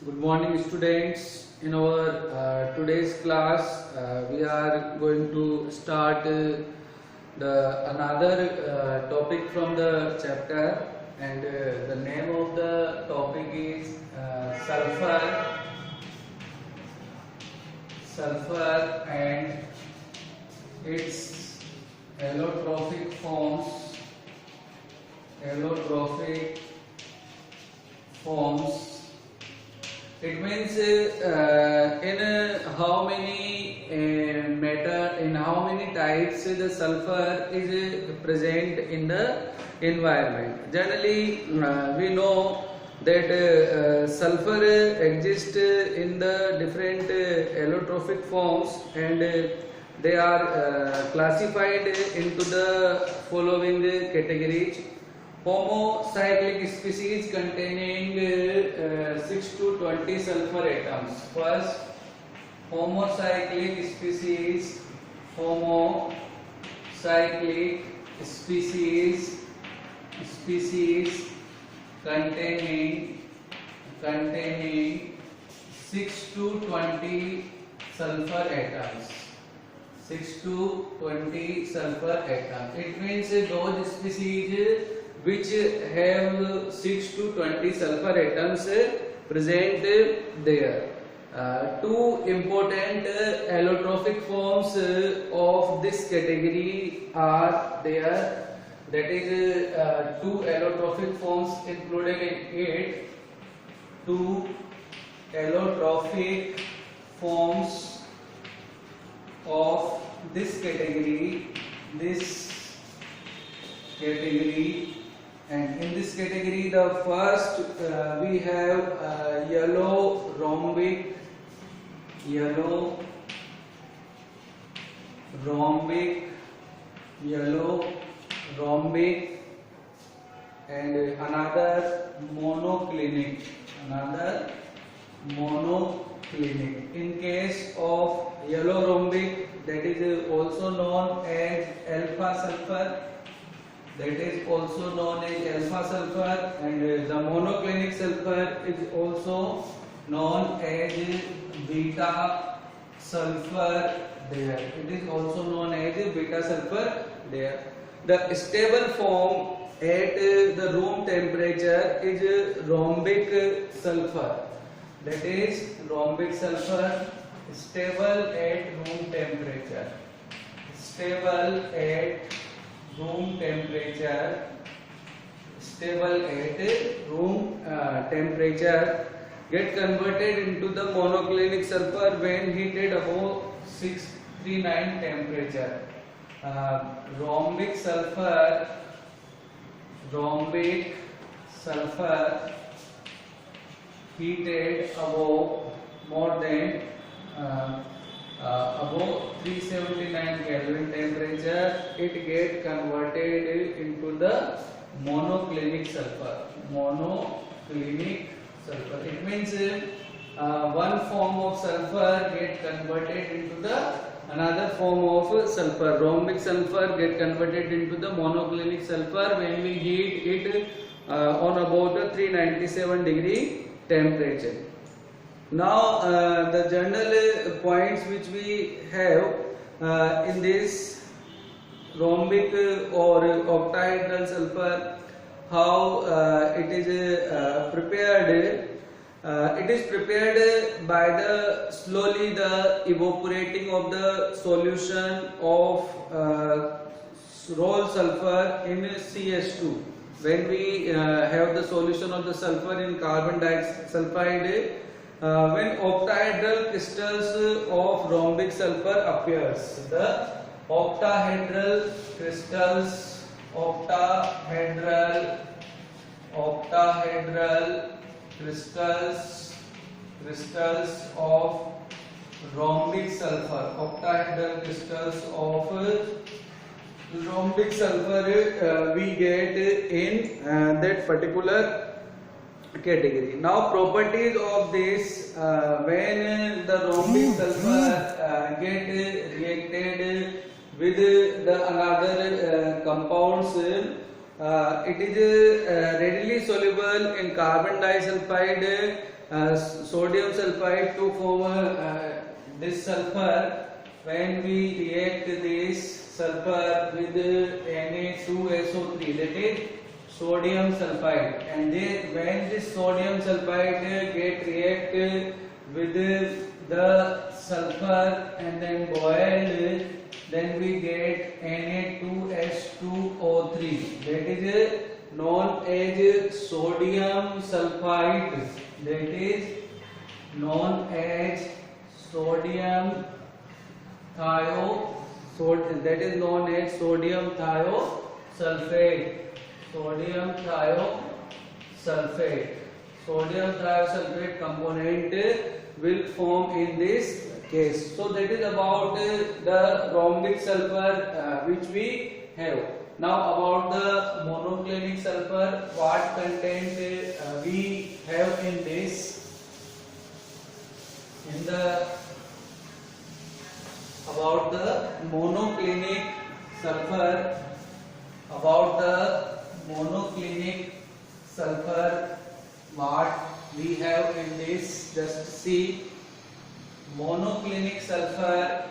Good morning, students. In our today's class, we are going to start the another topic from the chapter, and the name of the topic is sulfur and its allotrophic forms. Allotrophic forms. It means in how many matter, in how many types the sulfur is present in the environment. Generally, we know that sulfur exists in the different allotrophic forms, and they are classified into the following categories. Homocyclic species containing 6 to 20 sulfur atoms. First, homocyclic species. Homocyclic species containing 6 to 20 sulfur atoms. 6 to 20 sulfur atoms. It means those species which have 6 to 20 sulfur atoms present there. Two important allotrophic forms of this category are there. That is, two allotrophic forms included in it. Two allotrophic forms of this category. And in this category, the first we have yellow rhombic, and another monoclinic. In case of yellow rhombic, that is also known as alpha sulfur. And the monoclinic sulfur is also known as beta sulfur there. It is also known as beta sulfur there. The stable form at the room temperature is rhombic sulfur. That is rhombic sulfur, stable at room temperature. Room temperature get converted into the monoclinic sulfur when heated above 639 temperature. Rhombic sulfur heated above more than above 379 Kelvin temperature, it get converted into the monoclinic sulfur. It means one form of sulfur get converted into the another form of sulfur. Rhombic sulfur get converted into the monoclinic sulfur when we heat it on about a 397 degree temperature. Now the general points which we have in this rhombic or octahedral sulfur, how it is prepared. It is prepared by the slowly the evaporating of the solution of raw sulfur in CH2. When we have the solution of the sulfur in carbon disulfide, when octahedral crystals of rhombic sulfur appears, the octahedral crystals of rhombic sulfur, we get in that particular category. Now properties of this, when the rhombic sulfur get reacted with the another compounds It is readily soluble in carbon disulfide, sodium sulfide to form this sulfur. When we react this sulfur with Na2SO3, that is sodium sulfide, and then when this sodium sulfide get react with the sulfur and then boiled, then we get Na2H2O3, that is known as sodium sulfite, that is known as sodium that is known as sodium thiosulfate. Sodium thiosulfate. Sodium thiosulfate component will form in this case. So that is about the rhombic sulfur which we have. Now about the monoclinic sulfur, what content we have in this? About the monoclinic sulfur, what we have in this, just see. Monoclinic sulfur,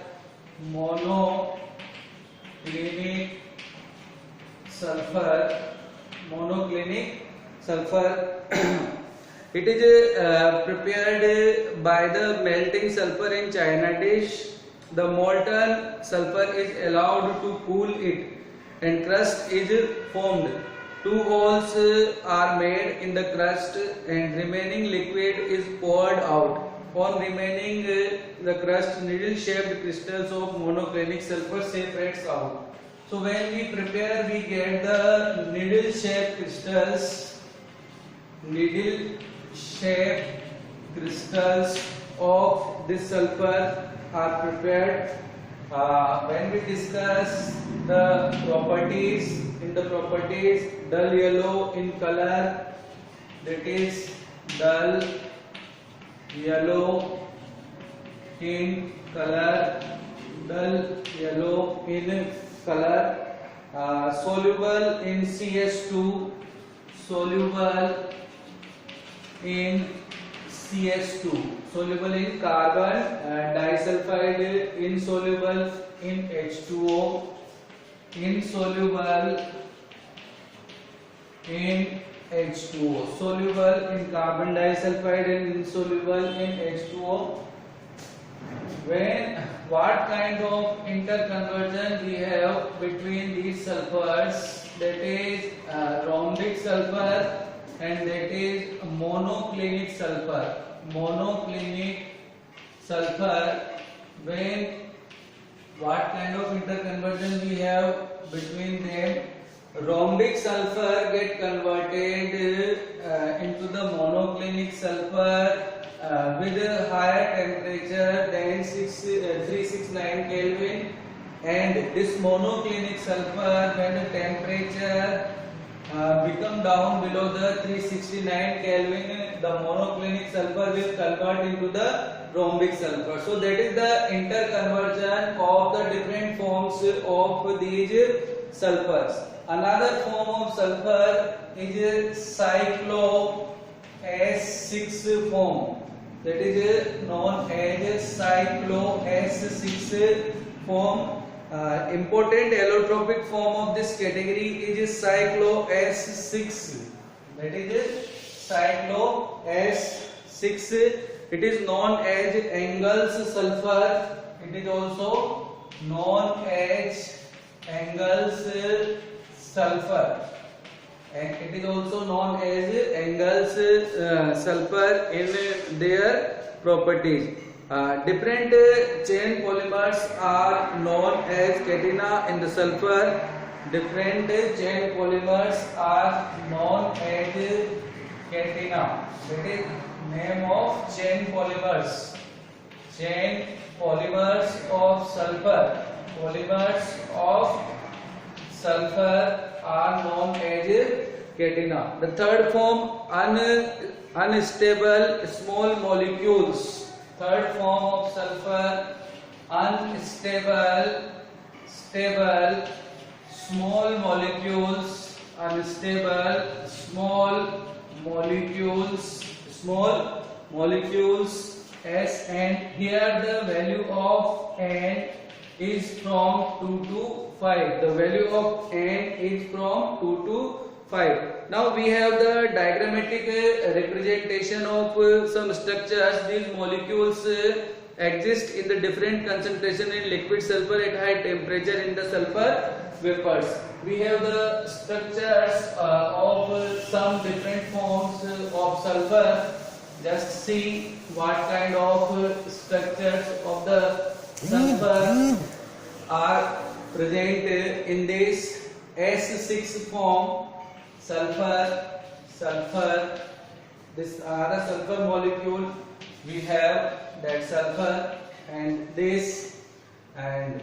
it is prepared by the melting sulfur in china dish. The molten sulfur is allowed to cool it and crust is formed. 2 holes are made in the crust and remaining liquid is poured out. On remaining the crust, needle shaped crystals of monoclinic sulfur separates out. So when we prepare, we get the needle shaped crystals. Needle shaped crystals of this sulfur are prepared. When we discuss the properties, in the properties, dull yellow in color, that is dull yellow in color, soluble in CS2, soluble in carbon disulfide, insoluble in H2O, insoluble in H2O, soluble in carbon disulfide and insoluble in H2O. What kind of interconversion we have between these sulfurs, that is rhombic sulfur and that is monoclinic sulfur. What kind of interconversion we have between them? Rhombic sulfur get converted into the monoclinic sulfur with a higher temperature than 369 Kelvin, and this monoclinic sulfur, when the temperature become down below the 369 Kelvin, the monoclinic sulfur will convert into the rhombic sulfur. So that is the interconversion of the different forms of these sulfurs. Another form of sulfur is cyclo S6 form, that is known as cyclo S6 form. Important allotropic form of this category is cyclo S6, that is cyclo S6. It is known as Engel's sulfur. It is also known as Engel's sulfur, and it is also known as Engel's sulfur in their properties. Different chain polymers are known as catina in the sulfur. Different chain polymers are known as catina. That is name of chain polymers. Chain polymers of sulfur. Polymers of sulfur are known as catina. The third form, unstable small molecules. Third form of sulfur, unstable, stable, small molecules unstable small molecules S, and here the value of N is from 2 to 5. The value of N is from 2 to 5. Now we have the diagrammatic representation of some structures. These molecules exist in the different concentration in liquid sulfur at high temperature in the sulfur vapors. We have the structures of some different forms of sulfur. Just see what kind of structures of the sulfur are present in this S6 form. Sulfur, this are the sulfur molecule. We have that sulfur and this and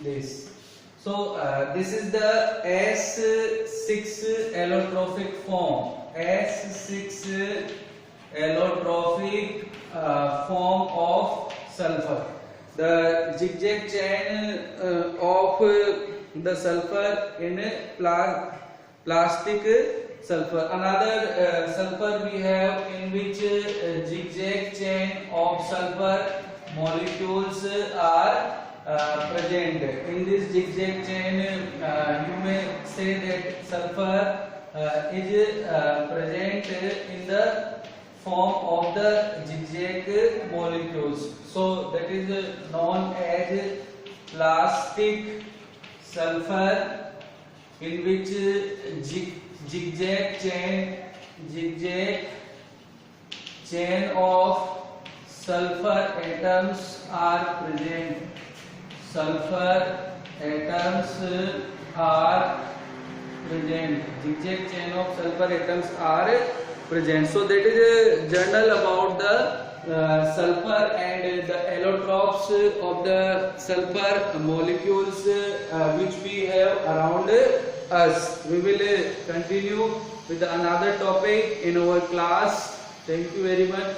this. So this is the S6 allotrophic form. S6 allotrophic form of sulfur. The zigzag chain of the sulfur in plastic sulfur. Another sulfur we have in which zigzag chain of sulfur molecules are present. In this zigzag chain, you may say that sulfur is present in the form of the zigzag molecules. So that is known as plastic sulfur, in which zigzag chain of sulfur atoms are present. Sulfur atoms are present. Zigzag chain of sulfur atoms are present. So that is a journal about the sulfur and the allotropes of the sulfur molecules which we have around us. We will continue with another topic in our class. Thank you very much.